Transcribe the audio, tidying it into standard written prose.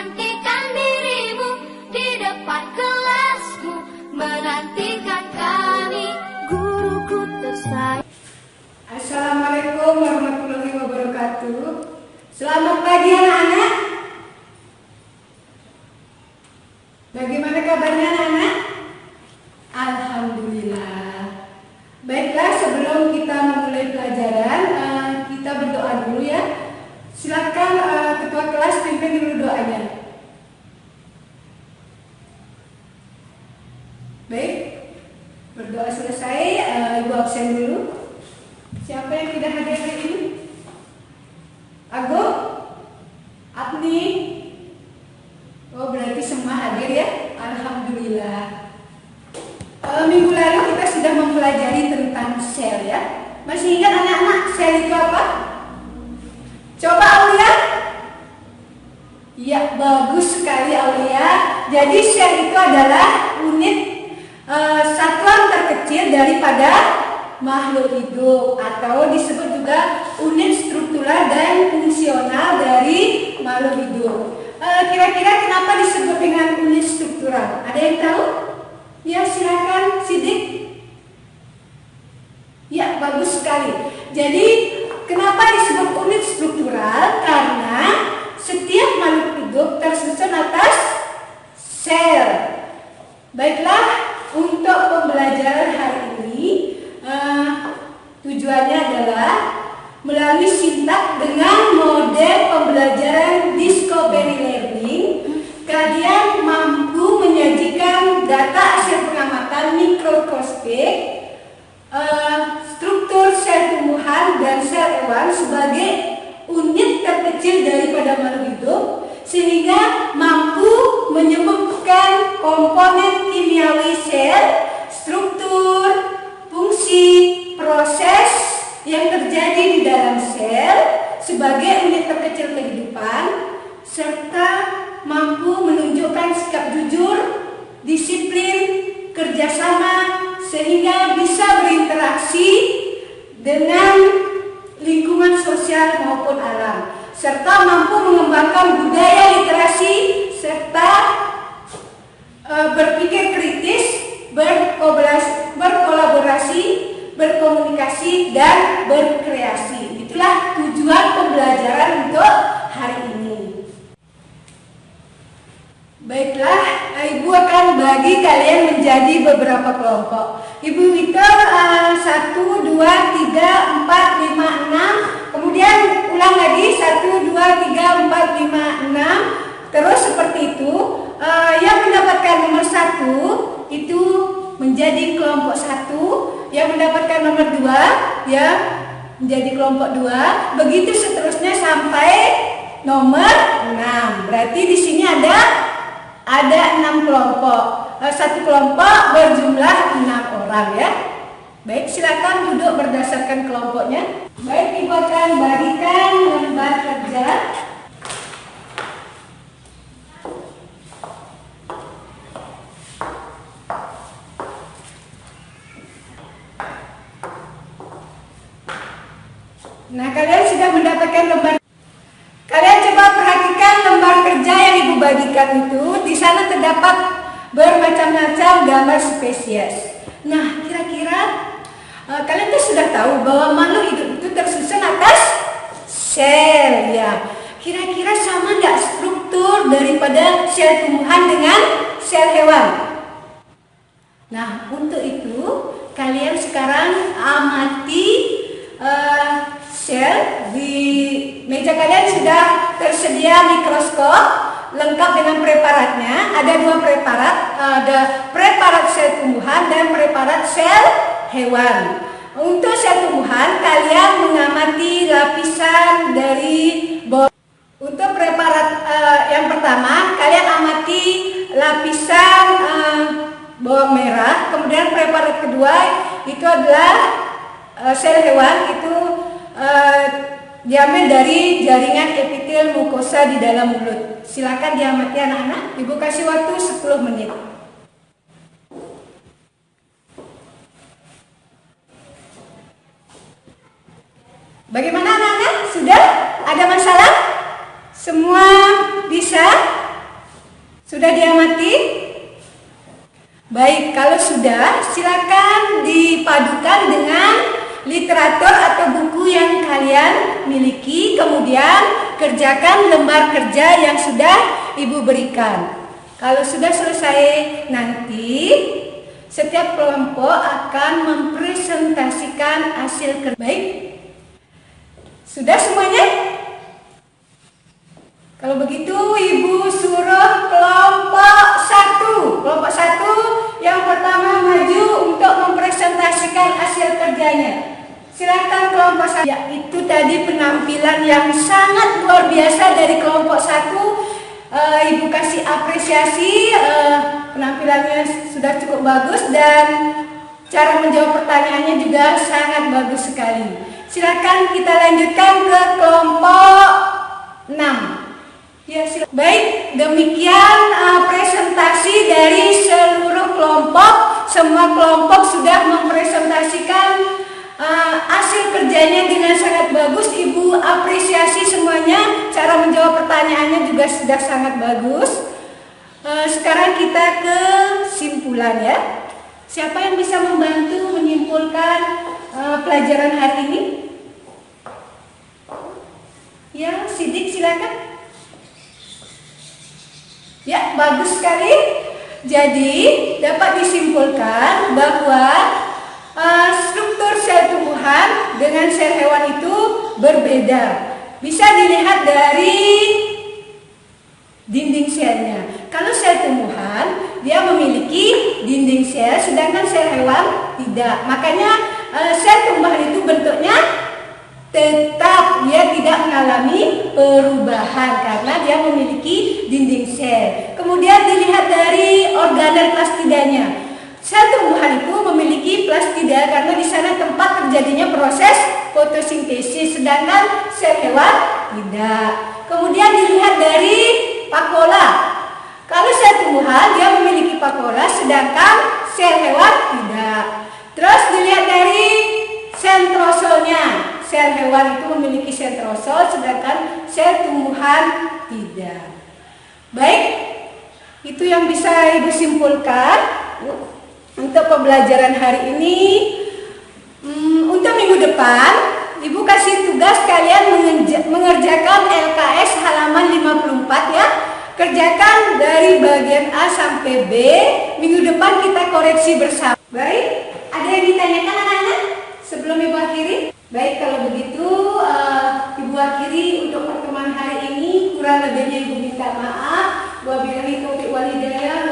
menantikan dirimu di depan kelasku, menantikan kami, guruku tersayang. Assalamualaikum warahmatullahi wabarakatuh. Selamat pagi anak-anak. Bagaimana kabarnya anak-anak? Alhamdulillah. Baiklah, sebelum kita memulai pelajaran, kita berdoa dulu ya. Silakan ketua kelas pimpin dulu doanya. Baik, berdoa selesai, Ibu absen dulu. Siapa yang tidak hadir hari ini? Agung? Apni? Oh, berarti semua hadir ya? Alhamdulillah. Minggu lalu kita sudah mempelajari tentang sel ya. Masih ingat anak-anak sel itu apa? Coba Aulia. Ya, bagus sekali Aulia. Jadi sel itu adalah unit satuan terkecil daripada makhluk hidup, atau disebut juga unit struktural dan fungsional dari makhluk hidup. Kira-kira kenapa disebut dengan unit struktural? Ada yang tahu? Ya, silakan Sidik. Ya, bagus sekali. Jadi kenapa disebut unit struktural? Karena setiap makhluk hidup tersusun atas sel. Baiklah, untuk pembelajaran hari ini tujuannya adalah melalui sintak dengan mode pembelajaran discovery learning, kalian mampu menyajikan data hasil pengamatan mikroskopik, struktur sel tumbuhan dan sel hewan sebagai unit terkecil daripada makhluk hidup, sehingga mampu menyebutkan komponen kimiawi sel, struktur, fungsi, proses yang terjadi di dalam sel sebagai unit terkecil kehidupan, serta mampu menunjukkan sikap jujur, disiplin, kerjasama, sehingga bisa berinteraksi dengan lingkungan sosial maupun alam, serta mampu mengembangkan budaya literasi, serta berpikir kritis, berkolaborasi, berkomunikasi, dan berkreasi. Itulah tujuan pembelajaran untuk hari ini. Baiklah, Ibu akan bagi kalian menjadi beberapa kelompok. Ibu hitung 1, 2, 3, 4, 5, 6. Kemudian ulang lagi 1, 2, 3, 4, 5, 6. Terus seperti itu. Yang mendapatkan nomor 1 itu menjadi kelompok 1. Yang mendapatkan nomor 2 ya menjadi kelompok 2. Begitu seterusnya sampai nomor 6. Berarti di sini ada 6 kelompok. Satu kelompok berjumlah 6 orang ya. Baik, silakan duduk berdasarkan kelompoknya. Baik, Ibu akan bagikan lembar kerja. Nah, kalian sudah mendapatkan lembar. Kalian coba perhatikan lembar kerja yang Ibu bagikan itu. Di sana terdapat bermacam-macam gambar spesies. Nah, kira-kira kalian tuh sudah tahu bahwa makhluk hidup itu tersusun atas sel ya. Kira-kira sama nggak struktur daripada sel tumbuhan dengan sel hewan? Nah, untuk itu kalian sekarang amati sel. Di meja kalian sudah tersedia mikroskop lengkap dengan preparatnya. Ada 2 preparat, ada preparat sel tumbuhan dan preparat sel hewan. Untuk sel tumbuhan kalian mengamati lapisan dari bawah. Untuk preparat yang pertama kalian amati lapisan bawang merah. Kemudian preparat kedua itu adalah sel hewan, itu diambil dari jaringan epitel mukosa di dalam mulut. Silakan diamati anak-anak. Ibu kasih waktu 10 menit. Bagaimana anak-anak? Sudah? Ada masalah? Semua bisa? Sudah diamati? Baik, kalau sudah, silakan dipadukan dengan literatur atau buku yang kalian miliki, kemudian kerjakan lembar kerja yang sudah Ibu berikan. Kalau sudah selesai nanti, setiap kelompok akan mempresentasikan hasil kerja. Baik, sudah semuanya? Kalau begitu Ibu suruh kelompok 1. Kelompok 1 yang pertama maju untuk mempresentasikan hasil kerjanya. Silakan kelompok 1. Ya, itu tadi penampilan yang sangat luar biasa dari kelompok 1. Ibu kasih apresiasi, penampilannya sudah cukup bagus dan cara menjawab pertanyaannya juga sangat bagus sekali. Silakan kita lanjutkan ke kelompok 6. Ya, baik, demikian presentasi dari seluruh kelompok. Semua kelompok sudah mempresentasikan hasil kerjanya dengan sangat bagus. Ibu apresiasi semuanya. Cara menjawab pertanyaannya juga sudah sangat bagus. Sekarang kita ke simpulan ya. Siapa yang bisa membantu menyimpulkan pelajaran hari ini? Ya, Sidik silakan. Ya, bagus sekali. Jadi, dapat disimpulkan bahwa struktur sel tumbuhan dengan sel hewan itu berbeda. Bisa dilihat dari dinding selnya. Kalau sel tumbuhan, dia memiliki dinding sel, sedangkan sel hewan tidak. Makanya sel tumbuhan itu bentuknya tetap, dia tidak mengalami perubahan karena dia memiliki dinding sel. Kemudian dilihat dari organel plastidanya. Sel tumbuhan itu memiliki plastida karena di sana tempat terjadinya proses fotosintesis, sedangkan sel hewan tidak. Kemudian dilihat dari pakola. Kalau sel tumbuhan dia memiliki pakola, sedangkan sel hewan tidak. Terus dilihat dari sentrosolnya. Sel hewan itu memiliki sentrosol, sedangkan sel tumbuhan tidak. Baik, itu yang bisa Ibu simpulkan untuk pembelajaran hari ini. Untuk minggu depan, Ibu kasih tugas kalian mengerjakan LKS halaman 54 ya. Kerjakan dari bagian A sampai B. Minggu depan kita koreksi bersama. Baik, ada yang ditanyakan anak-anak sebelum Ibu akhiri? Baik, kalau begitu Ibu akhiri untuk pertemuan hari ini. Kurang lebihnya Ibu minta maaf. Wabillahi taufiq wal hidayah.